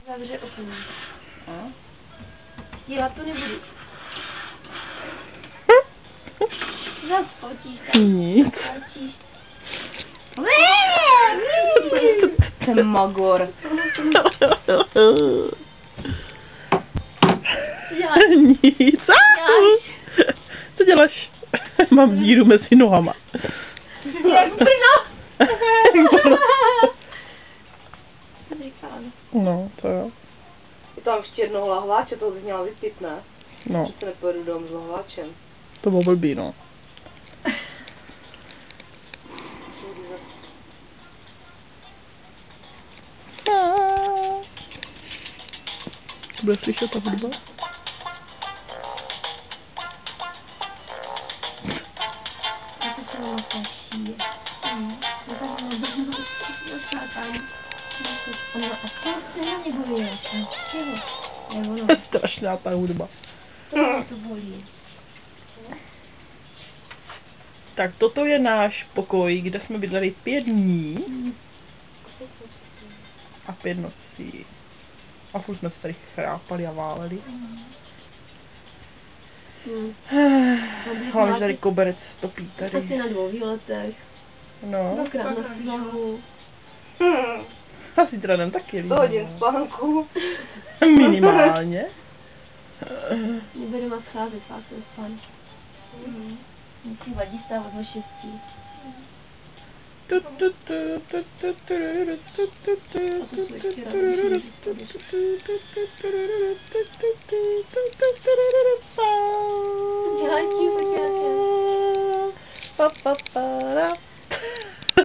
Zavře okno. A? Dělat to nebudu. Zas fotíš tak. Nic. Jsem magor. Nic. Co děláš? Mám díru mezi nohama. Jak brno. No, to jo. Je tam ještě jednoho lahváče, to bys měla vypít, ne? No, Že se nepojedu dom s lahváčem. to bylo blbý, no. Bude slyšet ta hudba? Strašná ta hudba. To bolí. Tak toto je náš pokoj, kde jsme bydleli 5 dní a 5 nocí. A furt jsme se tady chrápali a váleli. Hlavně tady koberec topí tady. Asi na 2 výletech. No. 2krát na svahu. Asi teda jdem taky líbí. 100 hodin spánku. Minimálně. Nebudeme scházet, fakt jsem spán. Musí vadí stávat o 6.